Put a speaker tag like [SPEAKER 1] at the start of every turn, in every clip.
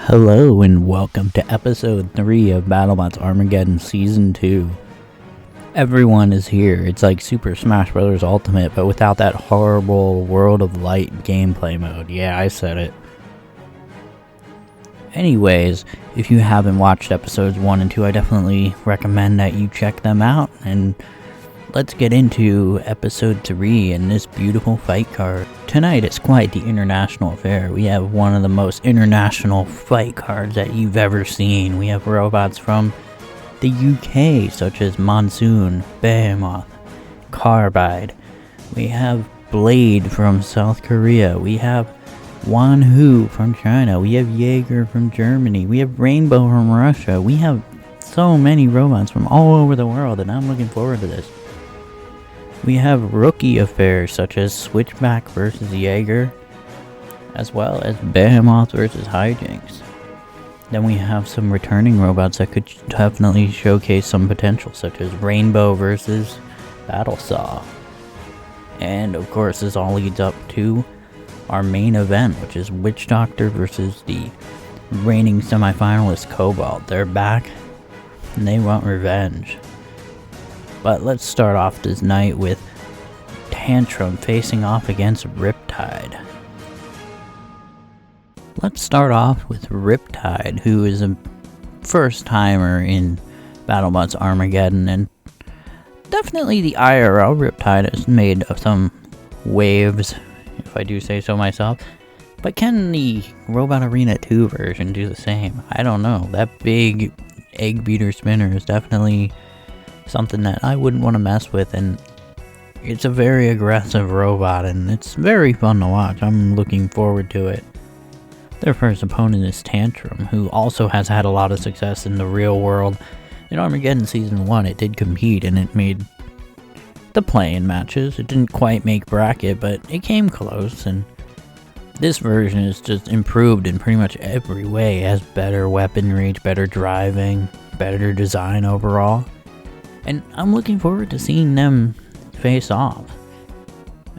[SPEAKER 1] Hello and welcome to episode 3 of BattleBots Armageddon Season 2. Everyone is here. It's like Super Smash Bros. Ultimate, but without that horrible World of Light gameplay mode. Yeah, I said it. Anyways, if you haven't watched episodes 1 and 2, I definitely recommend that you check them out. And let's get into episode 3 and this beautiful fight card. Tonight it's quite the international affair. We have one of the most international fight cards that you've ever seen. We have robots from the UK, such as Monsoon, Behemoth, Carbide. We have Blade from South Korea. We have Wanhu from China. We have Jaeger from Germany. We have Rainbow from Russia. We have so many robots from all over the world, and I'm looking forward to this. We have rookie affairs such as Switchback versus Jaeger, as well as Behemoth versus Hijinks. Then we have some returning robots that could definitely showcase some potential, such as Rainbow versus Battlesaw. And of course, this all leads up to our main event, which is Witch Doctor versus the reigning semifinalist Cobalt. They're back, and they want revenge. But let's start off this night with Tantrum facing off against Riptide. Let's start off with Riptide, who is a first timer in BattleBots Armageddon, and definitely the IRL Riptide has made some waves, if I do say so myself. But can the Robot Arena 2 version do the same? I don't know. That big egg beater spinner is definitely something that I wouldn't want to mess with, and it's a very aggressive robot, and it's very fun to watch. I'm looking forward to it. Their first opponent is Tantrum, who also has had a lot of success in the real world. In Armageddon Season 1, it did compete, and it made the play-in matches. It didn't quite make bracket, but it came close, and this version is just improved in pretty much every way. It has better weapon reach, better driving, better design overall. And I'm looking forward to seeing them face off.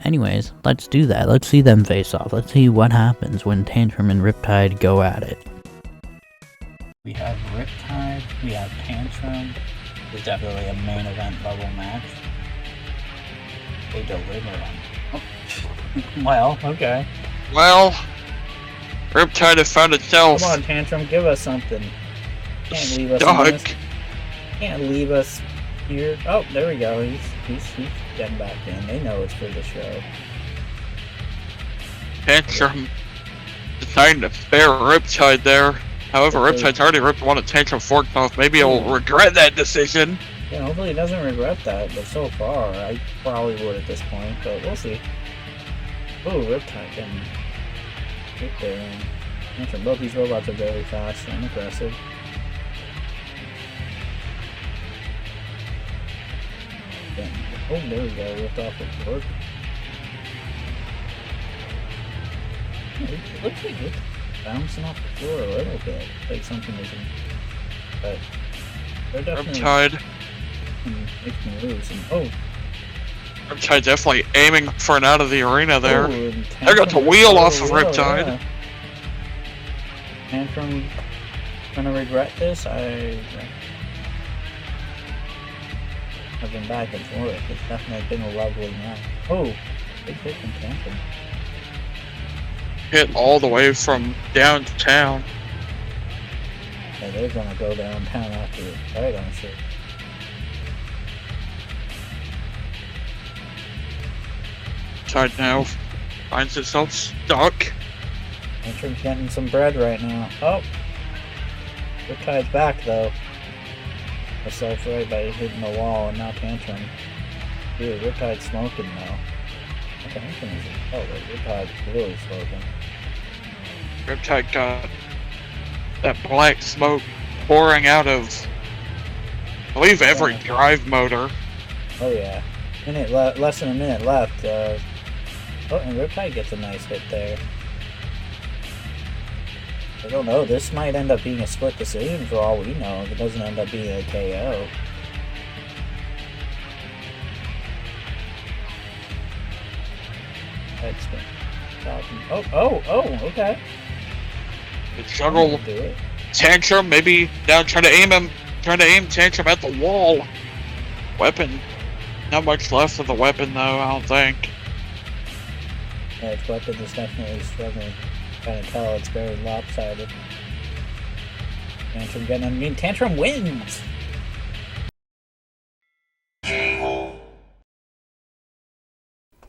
[SPEAKER 1] Anyways, let's do that. Let's see them face off. Let's see what happens when Tantrum and Riptide go at it. We have Riptide, we have Tantrum. It's definitely a main event level match. They deliver on. Oh. Well, okay.
[SPEAKER 2] Well, Riptide has found itself.
[SPEAKER 1] Come on, Tantrum, give us something. Can't leave us. Can't leave us here. Oh, there we go. He's getting back in. They know it's for the show.
[SPEAKER 2] Tantrum deciding to spare Riptide there. However, Riptide's already ripped one of Tantrum's forks off. Maybe he'll regret that decision.
[SPEAKER 1] Yeah, hopefully he doesn't regret that, but so far, I probably would at this point, but we'll see. Oh, Riptide can get there. And Tantrum. Both these robots are very fast and aggressive. Oh, there we go, ripped off the board. It looks like it's bouncing off the floor a little bit, like something isn't. But they're definitely
[SPEAKER 2] Riptide.
[SPEAKER 1] Making moves. And oh,
[SPEAKER 2] Riptide definitely aiming for an out of the arena there.
[SPEAKER 1] Oh,
[SPEAKER 2] They got to wheel off of Riptide.
[SPEAKER 1] Yeah. Tantrum gonna regret this? I've been back and forth. It's definitely been a lovely match. Oh, big hit from Tantrum.
[SPEAKER 2] Hit all the way from downtown.
[SPEAKER 1] Yeah, they're gonna go downtown after the fight, I'm sure.
[SPEAKER 2] Riptide now finds itself stuck.
[SPEAKER 1] Tantrum's getting some bread right now. Oh! Riptide's back though. Myself right by hitting the wall, and now Tantrum. Dude, Riptide's smoking now. Tantrum is. Oh, wait, Riptide's really smoking.
[SPEAKER 2] Riptide got that black smoke pouring out of, I believe, every drive motor.
[SPEAKER 1] Oh yeah. Less than a minute left. Oh, and Riptide gets a nice hit there. I don't know, this might end up being a split decision for all we know, if it doesn't end up being a KO. Head spin. Oh, okay.
[SPEAKER 2] The juggle Tantrum, maybe now trying to aim Tantrum at the wall. Weapon. Not much left of the weapon though, I don't think.
[SPEAKER 1] Yeah, its weapon is definitely struggling. Kind of tell it's very lopsided. Tantrum getting underneath. Tantrum wins!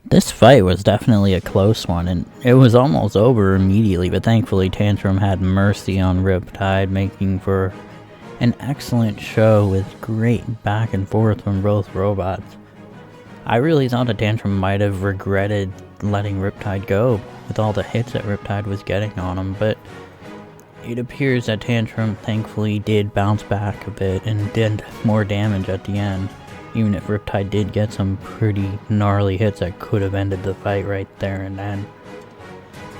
[SPEAKER 1] This fight was definitely a close one, and it was almost over immediately, but thankfully Tantrum had mercy on Riptide, making for an excellent show with great back and forth from both robots. I really thought that Tantrum might have regretted letting Riptide go with all the hits that Riptide was getting on him, but it appears that Tantrum thankfully did bounce back a bit and did more damage at the end. Even if Riptide did get some pretty gnarly hits that could have ended the fight right there and then.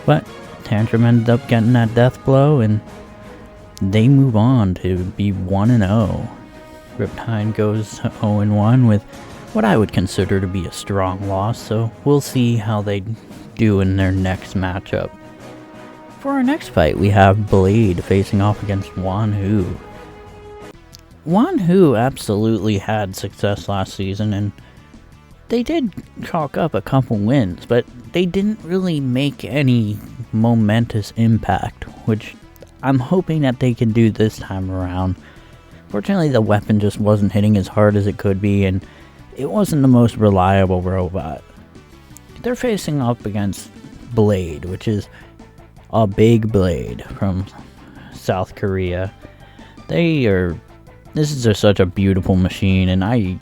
[SPEAKER 1] But Tantrum ended up getting that death blow, and they move on to be 1-0. Riptide goes 0-1 with what I would consider to be a strong loss, so we'll see how they do in their next matchup. For our next fight, we have Blade facing off against Wanhu. Wanhu absolutely had success last season, and they did chalk up a couple wins, but they didn't really make any momentous impact, which I'm hoping that they can do this time around. Fortunately, the weapon just wasn't hitting as hard as it could be, and it wasn't the most reliable robot. They're facing up against Blade, which is a big blade from South Korea. This is just such a beautiful machine, and I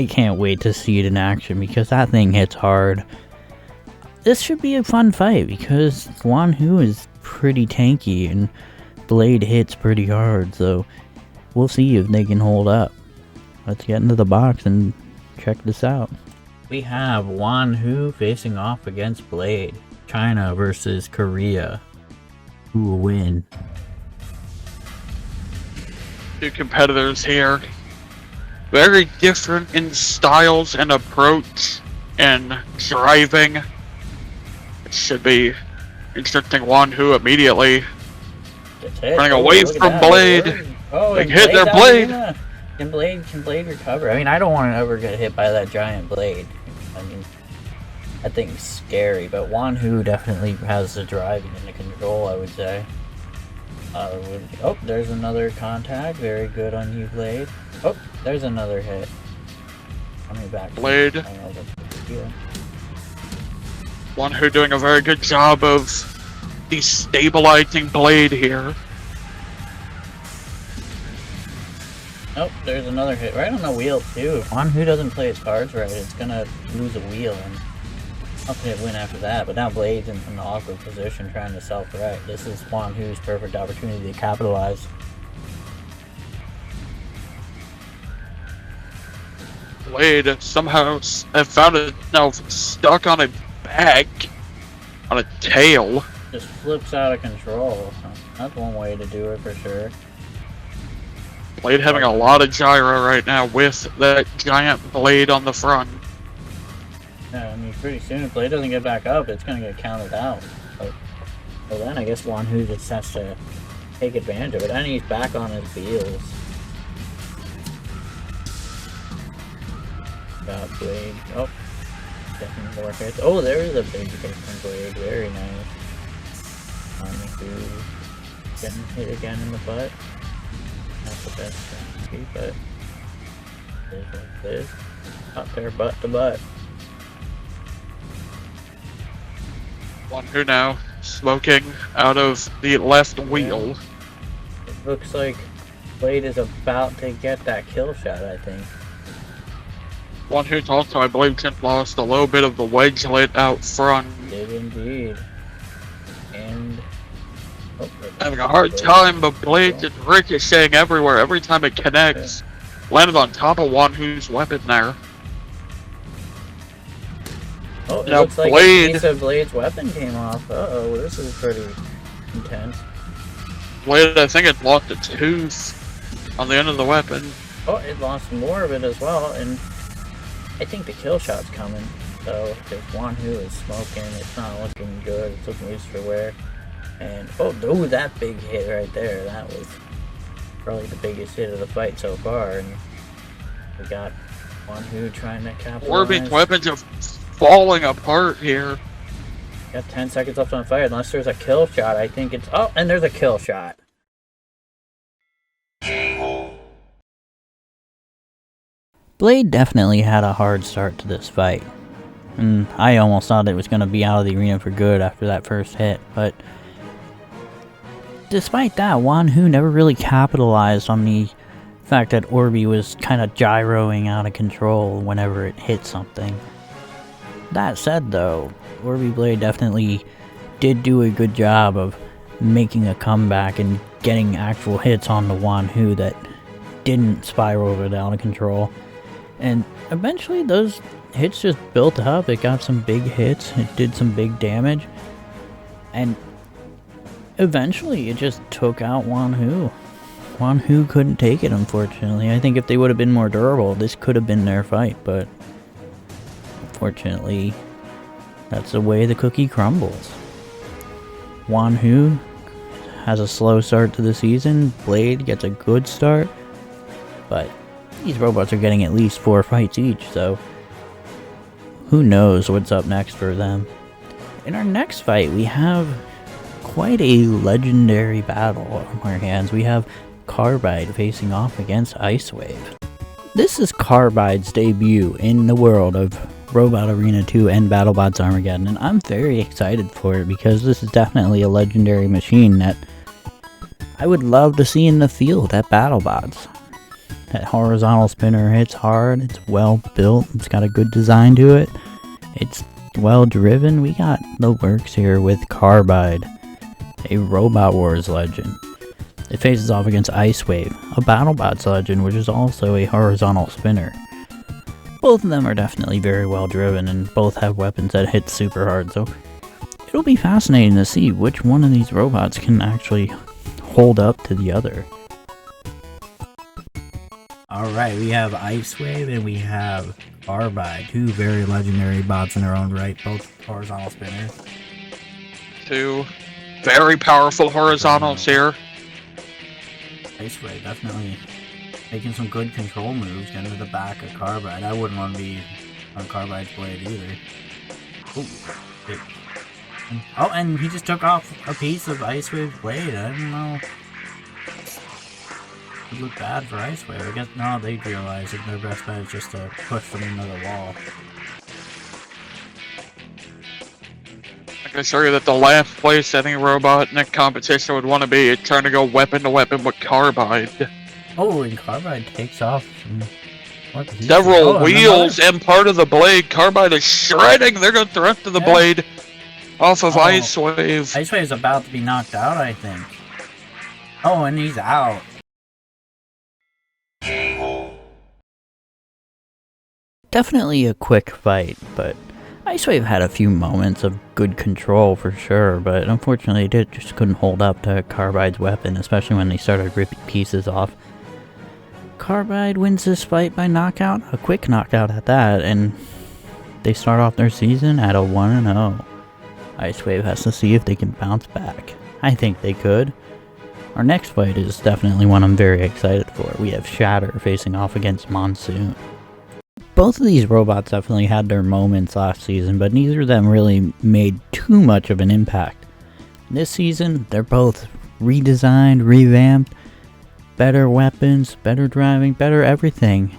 [SPEAKER 1] can't wait to see it in action because that thing hits hard. This should be a fun fight because Wanhu is pretty tanky and Blade hits pretty hard, so we'll see if they can hold up. Let's get into the box and check this out. We have Wanhu facing off against Blade. China versus Korea. Who will win?
[SPEAKER 2] Two competitors here. Very different in styles and approach and driving. It should be interesting. Wanhu immediately running away from Blade.
[SPEAKER 1] Oh,
[SPEAKER 2] they hit their Blade.
[SPEAKER 1] Can Blade recover? I mean, I don't want to ever get hit by that giant blade. I mean, that thing's scary, but Wanhu definitely has the driving and the control, I would say. Oh, there's another contact. Very good on you, Blade. Oh, there's another hit. Coming back.
[SPEAKER 2] Blade. Wanhu doing a very good job of destabilizing Blade here.
[SPEAKER 1] Oh, there's another hit right on the wheel, too. Wanhu doesn't play his cards right, it's gonna lose a wheel, and I'll play a win after that, but now Blade's in an awkward position trying to self-correct. This is Wanhu's perfect opportunity to capitalize.
[SPEAKER 2] Blade somehow found itself stuck on a back, on a tail.
[SPEAKER 1] Just flips out of control. That's one way to do it for sure.
[SPEAKER 2] Blade having a lot of gyro right now with that giant blade on the front.
[SPEAKER 1] Yeah, I mean, pretty soon if Blade doesn't get back up, it's going to get counted out. But well, then I guess Wanhu just has to take advantage of it. And he's back on his heels. Got Blade. Oh, definitely more hits. Oh, there is a big hit from Blade. Very nice. Wanhu getting hit again in the butt. Not the best strategy, but it is like this. Up there, butt to butt.
[SPEAKER 2] Wanhu now smoking out of the left wheel.
[SPEAKER 1] It looks like Blade is about to get that kill shot, I think.
[SPEAKER 2] Wanhu's also, I believe, just lost a little bit of the wedge lit out front.
[SPEAKER 1] Did indeed. And oh,
[SPEAKER 2] having a hard time, but Blade just ricocheting everywhere every time it connects. Landed on top of Wanhu's weapon there.
[SPEAKER 1] Oh, it
[SPEAKER 2] now
[SPEAKER 1] looks like
[SPEAKER 2] Blade,
[SPEAKER 1] a piece of Blade's weapon came off. Uh-oh, this is pretty intense.
[SPEAKER 2] Blade, I think it lost a tooth on the end of the weapon.
[SPEAKER 1] Oh, it lost more of it as well, and I think the kill shot's coming. So, if Wanhu is smoking, it's not looking good. It's looking loose for wear. And, oh, that big hit right there. That was probably the biggest hit of the fight so far. And we got Monsoon trying to capitalize.
[SPEAKER 2] Orbi's weapons are falling apart here.
[SPEAKER 1] Got 10 seconds left on the fight. Unless there's a kill shot, I think it's... Oh, and there's a kill shot. Blade definitely had a hard start to this fight. And I almost thought it was going to be out of the arena for good after that first hit, but despite that, Wanhu never really capitalized on the fact that Orbi was kind of gyroing out of control whenever it hit something. That said though, Orbi Blade definitely did do a good job of making a comeback and getting actual hits on the Wanhu that didn't spiral it out of control. And eventually those hits just built up. It got some big hits, it did some big damage, and eventually it just took out Wanhu. Wanhu couldn't take it, unfortunately. I think if they would have been more durable, this could have been their fight, but unfortunately, that's the way the cookie crumbles. Wanhu has a slow start to the season. Blade gets a good start, but these robots are getting at least 4 fights each, so who knows what's up next for them. In our next fight, we have quite a legendary battle on our hands. We have Carbide facing off against Icewave. This is Carbide's debut in the world of Robot Arena 2 and BattleBots Armageddon, and I'm very excited for it because this is definitely a legendary machine that I would love to see in the field at BattleBots. That horizontal spinner hits hard, it's well built, it's got a good design to it, it's well driven. We got the works here with Carbide, a Robot Wars legend. It faces off against Icewave, a BattleBots legend, which is also a horizontal spinner. Both of them are definitely very well driven and both have weapons that hit super hard, so it'll be fascinating to see which one of these robots can actually hold up to the other. Alright, we have Icewave and we have Carbide, 2 very legendary bots in their own right, both horizontal spinners.
[SPEAKER 2] 2 very powerful horizontals here.
[SPEAKER 1] Icewave definitely making some good control moves, getting to the back of Carbide. I wouldn't want to be on Carbide's blade either. Ooh, wait. Oh, and he just took off a piece of Icewave's blade. I don't know. It looked bad for Icewave. I guess now they realize that their best bet is just to push them into the wall.
[SPEAKER 2] I can assure you that the last place any robot in a competition would want to be trying to go weapon to weapon with Carbide.
[SPEAKER 1] Oh, and Carbide takes off
[SPEAKER 2] several wheels and part of the blade. Carbide is shredding. They're going to thrust the blade off of Icewave.
[SPEAKER 1] Icewave's about to be knocked out, I think. Oh, and he's out. Definitely a quick fight, but Icewave had a few moments of good control for sure, but unfortunately it just couldn't hold up to Carbide's weapon, especially when they started ripping pieces off. Carbide wins this fight by knockout, a quick knockout at that, and they start off their season at a 1-0. Icewave has to see if they can bounce back. I think they could. Our next fight is definitely one I'm very excited for. We have Shatter facing off against Monsoon. Both of these robots definitely had their moments last season, but neither of them really made too much of an impact. This season, they're both redesigned, revamped, better weapons, better driving, better everything.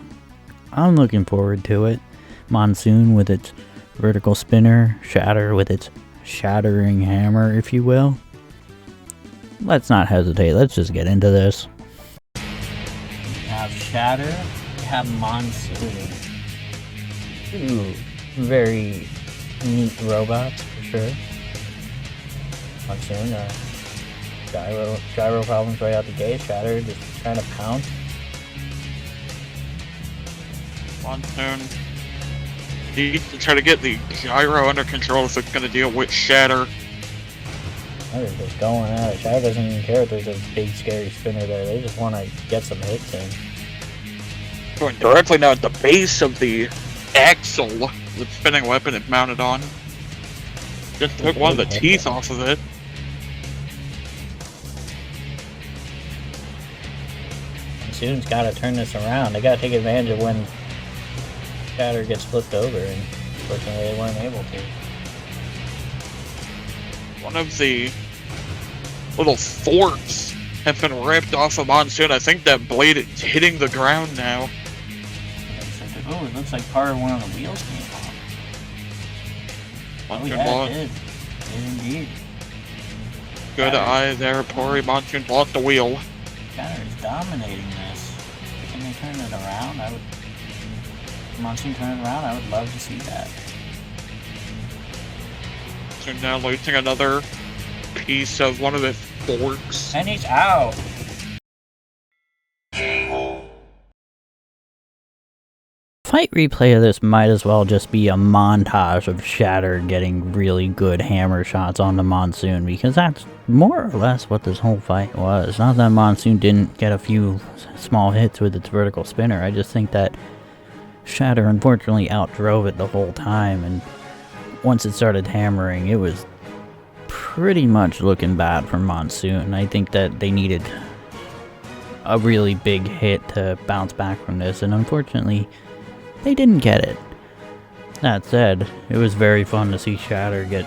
[SPEAKER 1] I'm looking forward to it. Monsoon with its vertical spinner, Shatter with its shattering hammer, if you will. Let's not hesitate, let's just get into this. We have Shatter, we have Monsoon. 2 very neat robots, for sure. Monsoon, gyro problems right out the gate. Shatter just trying to pounce.
[SPEAKER 2] Monsoon needs to try to get the gyro under control if it's going to deal with Shatter.
[SPEAKER 1] They're just going at it. Shatter doesn't even care if there's a big scary spinner there. They just want to get some hits in.
[SPEAKER 2] Going directly now at the base of the axle the spinning weapon is mounted on. Just took one of the teeth off of it.
[SPEAKER 1] Monsoon's got to turn this around. They got to take advantage of when Shatter gets flipped over, and unfortunately they weren't able to.
[SPEAKER 2] One of the little forks have been ripped off of Monsoon. I think that blade is hitting the ground now.
[SPEAKER 1] Oh, it looks like part of one of the wheels came off.
[SPEAKER 2] Monsoon
[SPEAKER 1] it did. It indeed.
[SPEAKER 2] Good eye there, Pori. Monsoon blocked the wheel.
[SPEAKER 1] Shatter is dominating this. Can they turn it around? Monsoon turn it around? I would love to see that.
[SPEAKER 2] So now losing another piece of one of the forks.
[SPEAKER 1] And he's out! Fight replay of this might as well just be a montage of Shatter getting really good hammer shots on the Monsoon, because that's more or less what this whole fight was. Not that Monsoon didn't get a few small hits with its vertical spinner, I just think that Shatter unfortunately outdrove it the whole time, and once it started hammering, it was pretty much looking bad for Monsoon. I think that they needed a really big hit to bounce back from this, and unfortunately they didn't get it. That said, it was very fun to see Shatter get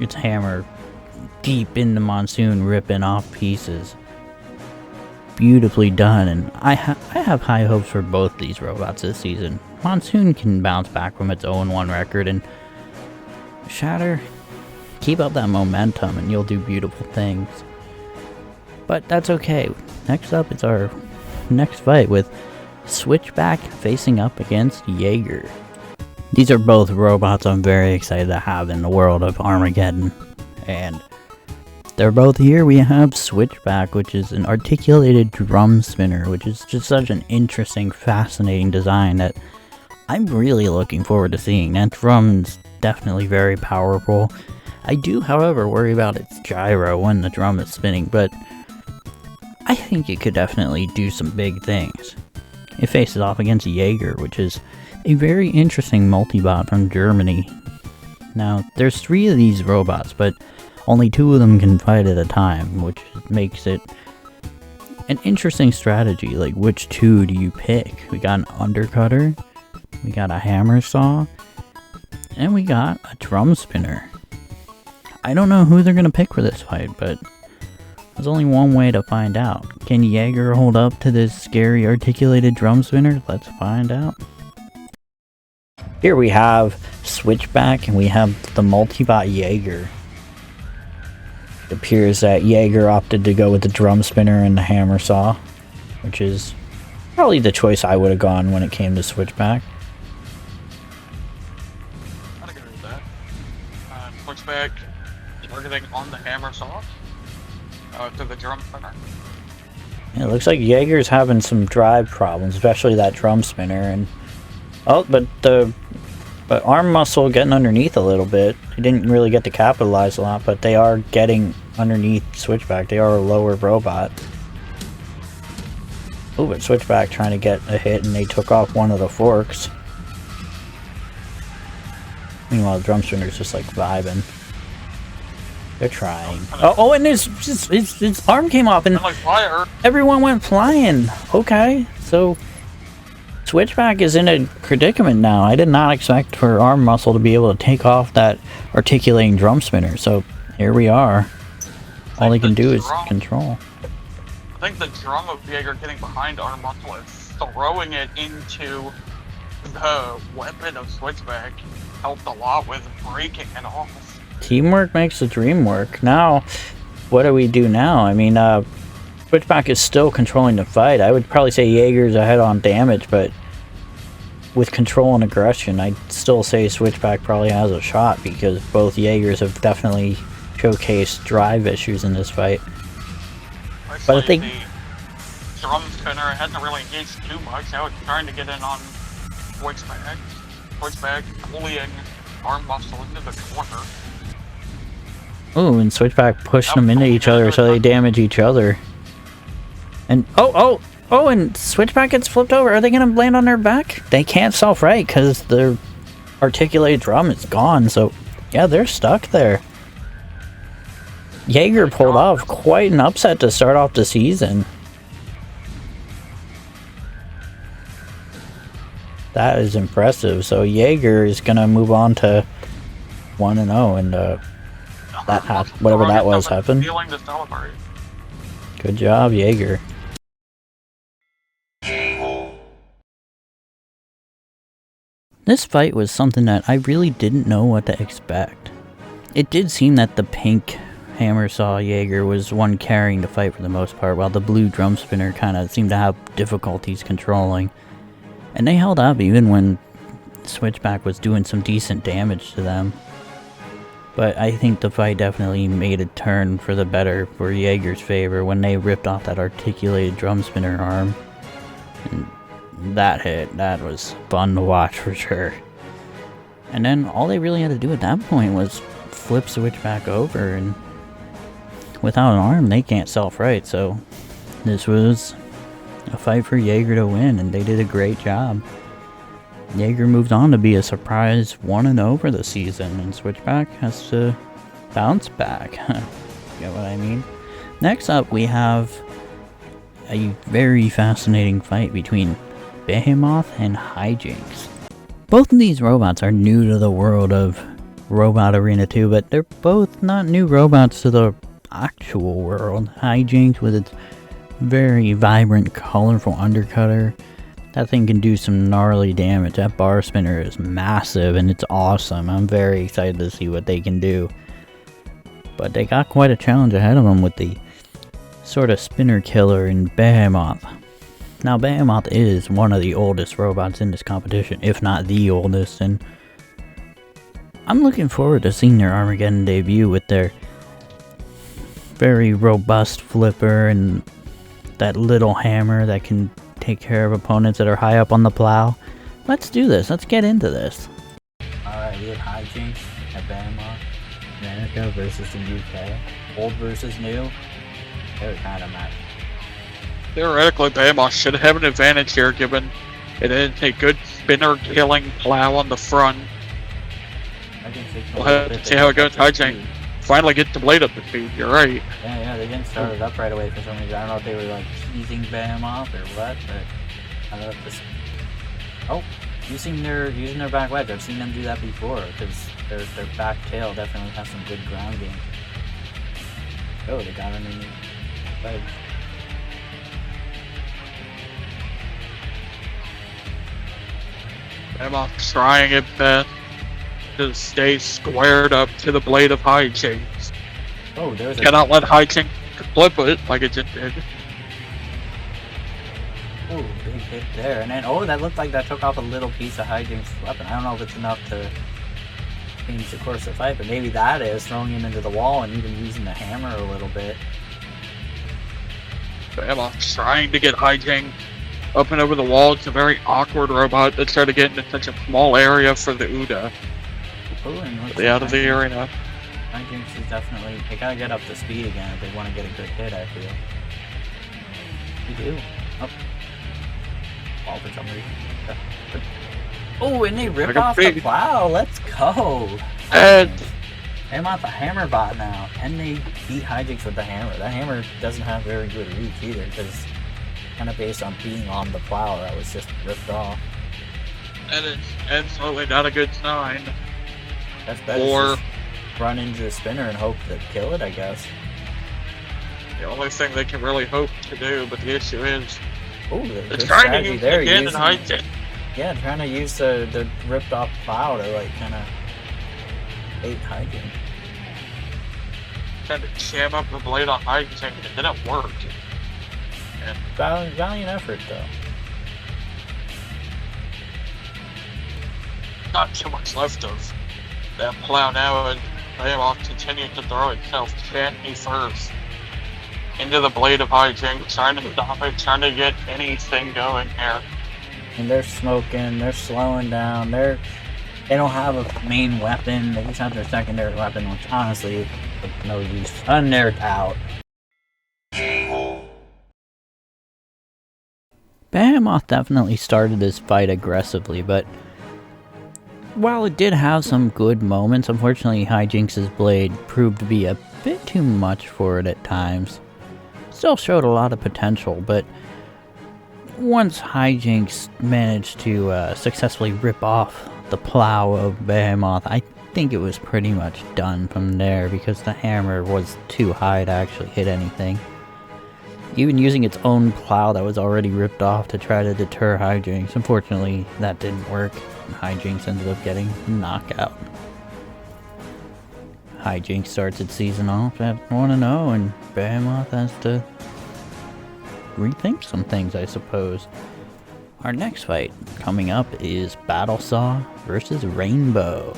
[SPEAKER 1] its hammer deep into Monsoon, ripping off pieces. Beautifully done, and I have high hopes for both these robots this season. Monsoon can bounce back from its 0-1 record, and Shatter, keep up that momentum and you'll do beautiful things. But that's okay. Next up is our next fight with Switchback facing up against Jaeger. These are both robots I'm very excited to have in the world of Armageddon, and they're both here. We have Switchback, which is an articulated drum spinner, which is just such an interesting, fascinating design that I'm really looking forward to seeing. That drum's definitely very powerful. I do, however, worry about its gyro when the drum is spinning, but I think it could definitely do some big things. It faces off against Jaeger, which is a very interesting multi-bot from Germany. Now, there's 3 of these robots, but only 2 of them can fight at a time, which makes it an interesting strategy. Like, which 2 do you pick? We got an undercutter, we got a hammer saw, and we got a drum spinner. I don't know who they're gonna pick for this fight, but there's only one way to find out. Can Jaeger hold up to this scary articulated drum spinner? Let's find out. Here we have Switchback, and we have the multi-bot Jaeger. It appears that Jaeger opted to go with the drum spinner and the hammer saw, which is probably the choice I would have gone when it came to Switchback.
[SPEAKER 2] I'd agree with that. Switchback targeting on the hammer saw to the drum spinner.
[SPEAKER 1] Yeah, it looks like Jaeger's having some drive problems, especially that drum spinner. And but arm muscle getting underneath a little bit. They didn't really get to capitalize a lot, but they are getting underneath Switchback. They are a lower robot. Oh, but Switchback trying to get a hit, and they took off one of the forks. Meanwhile, the drum spinner's just like vibing. They're trying. Oh, and his arm came off, and everyone went flying. Okay, so Switchback is in a predicament now. I did not expect for arm muscle to be able to take off that articulating drum spinner. So here we are. All he can do is control.
[SPEAKER 2] I think the drum of Jaeger getting behind arm muscle is throwing it into the weapon of Switchback helped a lot with breaking it off.
[SPEAKER 1] Teamwork makes the dream work. Now, what do we do now? I mean, Switchback is still controlling the fight. I would probably say Jaeger's ahead on damage, but with control and aggression, I'd still say Switchback probably has a shot, because both Jaegers have definitely showcased drive issues in this fight. But I think
[SPEAKER 2] the drum spinner hadn't really engaged too much. Now it's trying to get in on Switchback. Switchback bullying arm muscle into the corner.
[SPEAKER 1] Oh, and Switchback pushing them into each other so they damage each other. And and Switchback gets flipped over. Are they gonna land on their back? They can't self-right because their articulated drum is gone. So yeah, they're stuck there. Jaeger pulled off quite an upset to start off the season. That is impressive. So Jaeger is gonna move on to 1-0, and whatever that was happened.
[SPEAKER 2] Feeling to celebrate.
[SPEAKER 1] Good job, Jaeger. This fight was something that I really didn't know what to expect. It did seem that the pink hammer saw Jaeger was one carrying the fight for the most part, while the blue drum spinner kind of seemed to have difficulties controlling. And they held up even when Switchback was doing some decent damage to them. But I think the fight definitely made a turn for the better for Jaeger's favor when they ripped off that articulated drum spinner arm. And that was fun to watch for sure. And then all they really had to do at that point was flip Switchback over, and without an arm they can't self-right, so this was a fight for Jaeger to win, and they did a great job. Jaeger moved on to be a surprise 1-0 for the season, and Switchback has to bounce back. Get what I mean? Next up we have a very fascinating fight between Behemoth and Hijinks. Both of these robots are new to the world of Robot Arena 2, but they're both not new robots to the actual world. Hijinks with its very vibrant, colorful undercutter. That thing can do some gnarly damage. That bar spinner is massive and it's awesome. I'm very excited to see what they can do. But they got quite a challenge ahead of them with the sort of spinner killer in Behemoth. Now, Behemoth is one of the oldest robots in this competition, if not the oldest, and I'm looking forward to seeing their Armageddon debut with their very robust flipper and that little hammer that can take care of opponents that are high up on the plow. Let's do this. Let's get into this. Alright, we have Hijinks at Behemoth, America versus the UK. Old versus new. They're kind of matched.
[SPEAKER 2] Theoretically, Behemoth should have an advantage here, given it is a good spinner-killing plow on the front. We'll have to see how it goes. Hijinks finally get the blade up to speed. You're right.
[SPEAKER 1] Yeah, they didn't start it up right away for some reason. I don't know if they were like teasing Behemoth or what, but I don't know if this. Oh, using their back wedge. I've seen them do that before because their back tail definitely has some good ground game. Oh, they got underneath the wedge.
[SPEAKER 2] Behemoth trying it best to stay squared up to the blade of Hijinks.
[SPEAKER 1] Oh, there's a...
[SPEAKER 2] Cannot let Hijinks flip it like it just did.
[SPEAKER 1] Oh, big hit there. And then, oh, that looked like that took off a little piece of Hijinks' weapon. I don't know if it's enough to change the course of the fight, but maybe that is throwing him into the wall and even using the hammer a little bit.
[SPEAKER 2] Behemoth trying to get Hijinks up and over the wall. It's a very awkward robot that's trying to get into such a small area for the UDA. Out of the arena.
[SPEAKER 1] Hijinks is definitely, they gotta get up to speed again if they want to get a good hit, I feel. We do. Oh. Ball for some reason. Oh, and they ripped off the plow. Let's go.
[SPEAKER 2] And
[SPEAKER 1] Behemoth's a hammer bot now. Can they beat Hijinks with the hammer? That hammer doesn't have very good reach either, because it's kind of based on being on the plow that was just ripped off.
[SPEAKER 2] That is absolutely not a good sign.
[SPEAKER 1] That's better. Or run into the spinner and hope to kill it, I guess.
[SPEAKER 2] The only thing they can really hope to do, but the issue is,
[SPEAKER 1] they're
[SPEAKER 2] trying to use it again and Hijinks.
[SPEAKER 1] Yeah, trying to use the ripped off plow to like kind of bait Hijinks.
[SPEAKER 2] Trying to jam up the blade on Hijinks, and it didn't work. And
[SPEAKER 1] valiant effort though.
[SPEAKER 2] Not too much left of that plow now, and Behemoth continues to throw itself gently first into the blade of Hijinks, trying to stop it, trying to get anything going here.
[SPEAKER 1] And they're smoking, they're slowing down, they don't have a main weapon, they just have their secondary weapon, which honestly is no use. And they're out. Behemoth definitely started this fight aggressively, but while it did have some good moments, unfortunately Hijinks' blade proved to be a bit too much for it at times. Still showed a lot of potential, but once Hijinks managed to successfully rip off the plow of Behemoth, I think it was pretty much done from there because the hammer was too high to actually hit anything. Even using its own plow that was already ripped off to try to deter Hijinks, unfortunately that didn't work. Hijinks ended up getting knockout. Hijinks starts its season off at 1-0, and Behemoth has to rethink some things, I suppose. Our next fight coming up is Battlesaw versus Rainbow.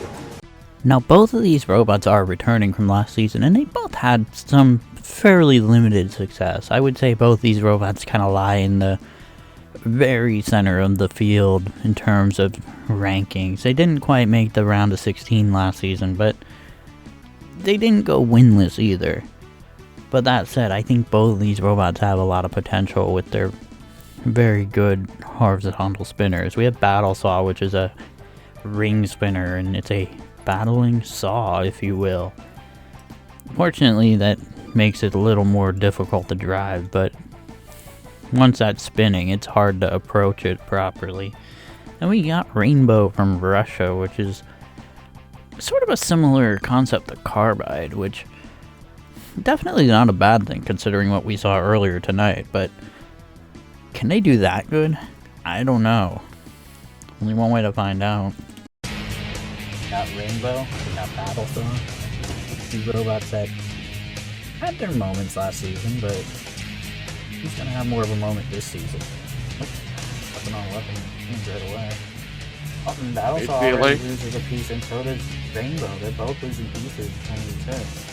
[SPEAKER 1] Now, both of these robots are returning from last season, and they both had some fairly limited success. I would say both these robots kind of lie in the very center of the field in terms of rankings. They didn't quite make the round of 16 last season, but they didn't go winless either. But that said, I think both of these robots have a lot of potential with their very good horizontal spinners. We have Battlesaw, which is a ring spinner, and it's a battling saw, if you will. Fortunately, that makes it a little more difficult to drive, but once that's spinning, it's hard to approach it properly. And we got Rainbow from Russia, which is sort of a similar concept to Carbide, which definitely not a bad thing considering what we saw earlier tonight, but can they do that good? I don't know. Only one way to find out. Got Rainbow, we got Battlesaw. Two robots that had their moments last season, but he's gonna have more of a moment this season. Weapon on weapon, seems right away. Oh, and Battlesaw already loses a piece, and so does Rainbow. They're both losing pieces when these hits.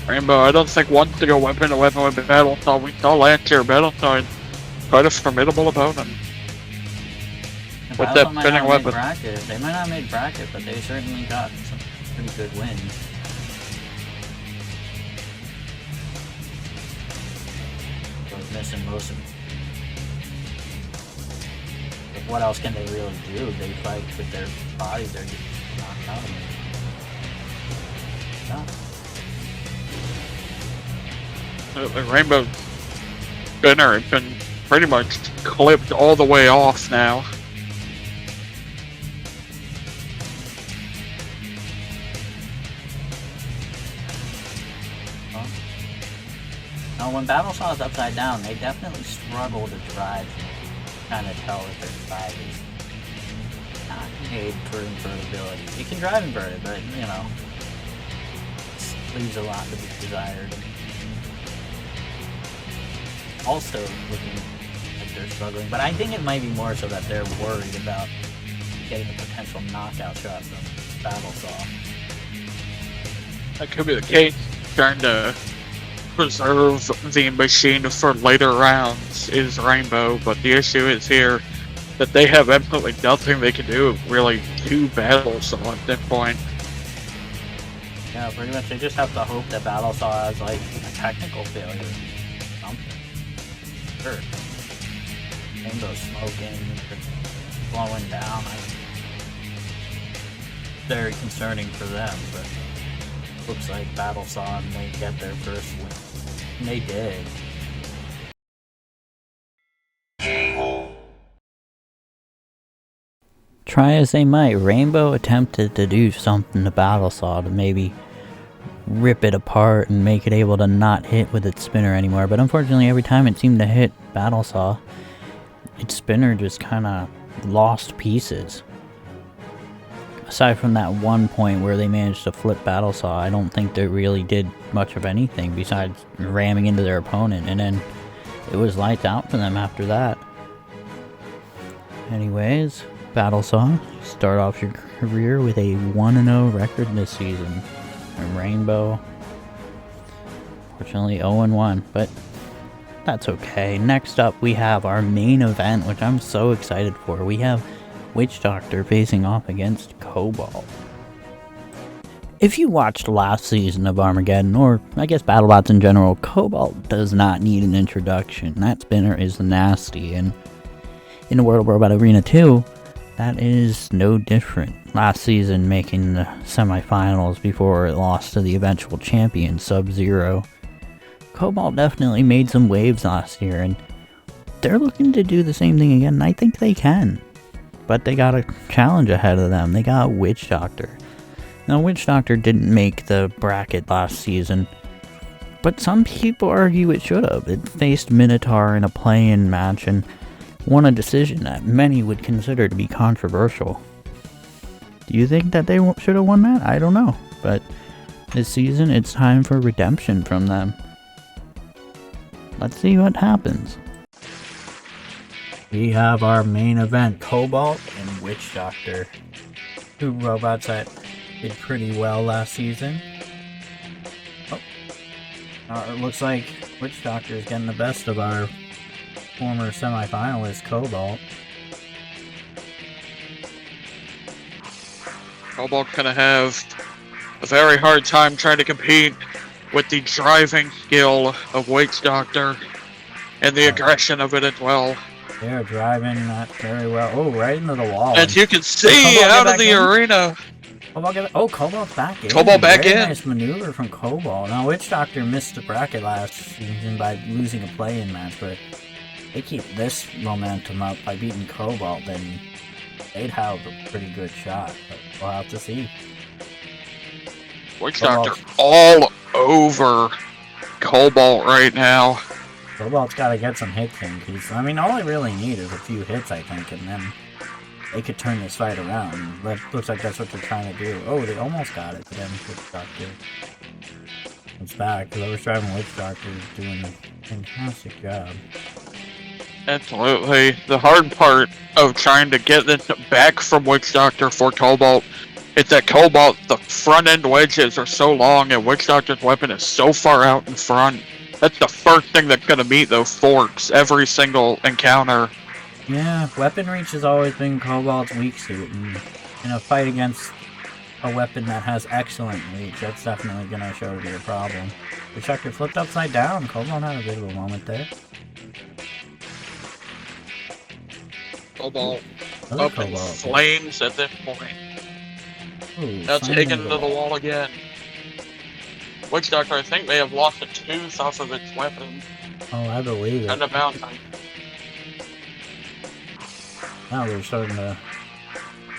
[SPEAKER 2] Rainbow, I don't think wants to go weapon to weapon with Battlesaw. We saw last year Battlesaw quite a formidable opponent. With that spinning weapon.
[SPEAKER 1] They might not have made bracket, but they certainly got some pretty good wins. Was missing most of it. But what else can they really do? They fight with their bodies, they're getting knocked out of them.
[SPEAKER 2] The Rainbow spinner has been pretty much clipped all the way off now.
[SPEAKER 1] Now, when Battlesaw is upside down, they definitely struggle to drive. Kind of tell if their side is not made for invertibility. It can drive inverted, but you know, it leaves a lot to be desired. Also looking like they're struggling, but I think it might be more so that they're worried about getting a potential knockout shot from Battlesaw.
[SPEAKER 2] That could be the case. Trying to preserve the machine for later rounds is Rainbow, but the issue is here that they have absolutely nothing they can do really to Battlesaw at this point.
[SPEAKER 1] Yeah, pretty much they just have to hope that Battlesaw has like a technical failure or something. Sure. Rainbow's smoking, blowing down. Very concerning for them, but looks like Battlesaw may get their first win. And they did. Try as they might, Rainbow attempted to do something to Battlesaw to maybe rip it apart and make it able to not hit with its spinner anymore, but unfortunately every time it seemed to hit Battlesaw, its spinner just kinda lost pieces. Aside from that one point where they managed to flip Battlesaw, I don't think they really did much of anything besides ramming into their opponent, and then it was lights out for them after that. Anyways, Battlesaw, start off your career with a 1-0 record this season. And Rainbow, fortunately 0-1, but that's okay. Next up, we have our main event, which I'm so excited for. We have Witch Doctor facing off against Cobalt. If you watched last season of Armageddon, or I guess BattleBots in general, Cobalt does not need an introduction. That spinner is nasty, and in the World Robot Arena 2, that is no different. Last season making the semifinals before it lost to the eventual champion, Sub-Zero. Cobalt definitely made some waves last year, and they're looking to do the same thing again, and I think they can. But they got a challenge ahead of them. They got Witch Doctor. Now, Witch Doctor didn't make the bracket last season, but some people argue it should have. It faced Minotaur in a play-in match and won a decision that many would consider to be controversial. Do you think that they should have won that? I don't know. But this season, it's time for redemption from them. Let's see what happens. We have our main event, Cobalt and Witch Doctor. Two robots that did pretty well last season. It looks like Witch Doctor is getting the best of our former semi-finalist, Cobalt.
[SPEAKER 2] Cobalt gonna have a very hard time trying to compete with the driving skill of Witch Doctor and the aggression of it as well.
[SPEAKER 1] They're driving that very well. Oh, right into the wall.
[SPEAKER 2] As you can see, out of the arena.
[SPEAKER 1] Cobalt's back in.
[SPEAKER 2] Cobalt back
[SPEAKER 1] very
[SPEAKER 2] in.
[SPEAKER 1] Nice maneuver from Cobalt. Now, Witch Doctor missed the bracket last season by losing a play-in match, but they keep this momentum up by beating Cobalt, then they'd have a pretty good shot. But we'll have to see.
[SPEAKER 2] Witch Doctor all over Cobalt right now.
[SPEAKER 1] Cobalt's got to get some hits in. All they really need is a few hits, I think, and then they could turn this fight around. Looks like that's what they're trying to do. Oh, they almost got it, but then Witch Doctor comes back. Whoever's driving Witch Doctor is doing a fantastic job.
[SPEAKER 2] Absolutely. The hard part of trying to get it back from Witch Doctor for Cobalt is that Cobalt, the front end wedges are so long and Witch Doctor's weapon is so far out in front. That's the first thing that's going to meet those forks every single encounter.
[SPEAKER 1] Yeah, weapon reach has always been Cobalt's weak suit, and in a fight against a weapon that has excellent reach, that's definitely going to show to be a problem. The Shatter flipped upside down. Cobalt had a bit of a moment there.
[SPEAKER 2] Cobalt up in flames at this point.
[SPEAKER 1] Ooh,
[SPEAKER 2] now taken into the wall again. Witch Doctor, I think, may have lost a tooth off of its weapon.
[SPEAKER 1] Oh, I believe it.
[SPEAKER 2] Kind of bouncing.
[SPEAKER 1] Now we're starting to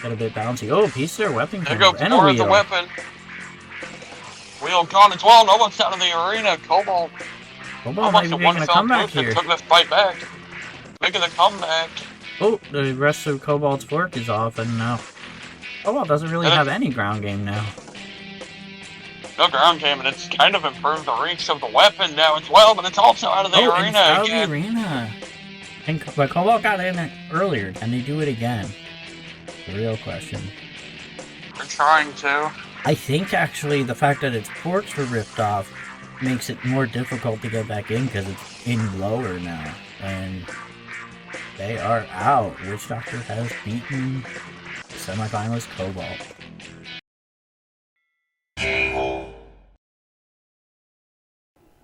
[SPEAKER 1] get a bit bouncy. Oh, piece of their weapon.
[SPEAKER 2] There goes more of the weapon. Wheel gone as well. No one's out of the arena. Cobalt
[SPEAKER 1] might be making a comeback here.
[SPEAKER 2] Took this fight back. Making a comeback.
[SPEAKER 1] Oh, the rest of Cobalt's fork is off, and now Cobalt doesn't really have any ground game now.
[SPEAKER 2] No ground game, and it's kind of improved the reach of the weapon now as well, but it's also out of the arena
[SPEAKER 1] out
[SPEAKER 2] again.
[SPEAKER 1] Of the arena. But Cobalt got in it earlier. Can they do it again? The real question.
[SPEAKER 2] They're trying to.
[SPEAKER 1] I think actually the fact that its ports were ripped off makes it more difficult to get back in because it's in lower now. And they are out. Witch Doctor has beaten semifinalist Cobalt.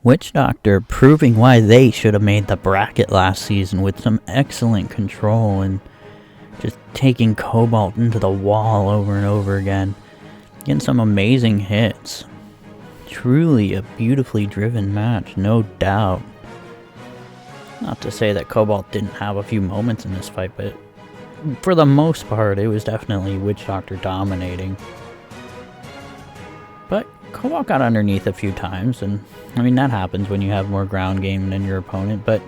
[SPEAKER 1] Witch Doctor proving why they should have made the bracket last season with some excellent control and just taking Cobalt into the wall over and over again. Getting some amazing hits. Truly a beautifully driven match, no doubt. Not to say that Cobalt didn't have a few moments in this fight, but for the most part, it was definitely Witch Doctor dominating. But Cobalt got underneath a few times, and that happens when you have more ground game than your opponent, but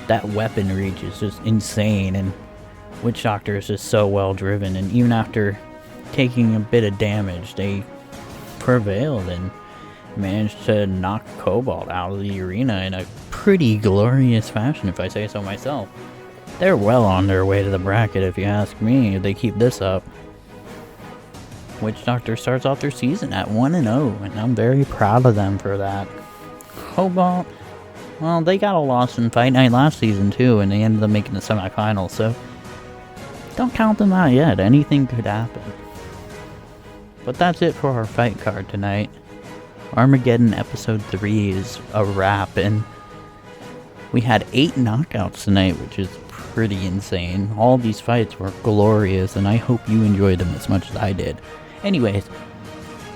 [SPEAKER 1] that weapon reach is just insane, and Witch Doctor is just so well driven, and even after taking a bit of damage, they prevailed and managed to knock Cobalt out of the arena in a pretty glorious fashion, if I say so myself. They're well on their way to the bracket, if you ask me, if they keep this up. Witch Doctor starts off their season at 1-0, and I'm very proud of them for that. Cobalt, well, they got a loss in Fight Night last season too, and they ended up making the semifinals, so don't count them out yet. Anything could happen. But that's it for our fight card tonight. Armageddon Episode 3 is a wrap, and we had 8 knockouts tonight, which is pretty insane. All these fights were glorious, and I hope you enjoyed them as much as I did. Anyways,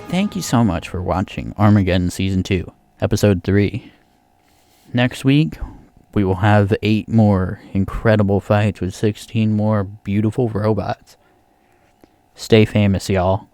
[SPEAKER 1] thank you so much for watching Armageddon Season 2, Episode 3. Next week, we will have 8 more incredible fights with 16 more beautiful robots. Stay famous, y'all.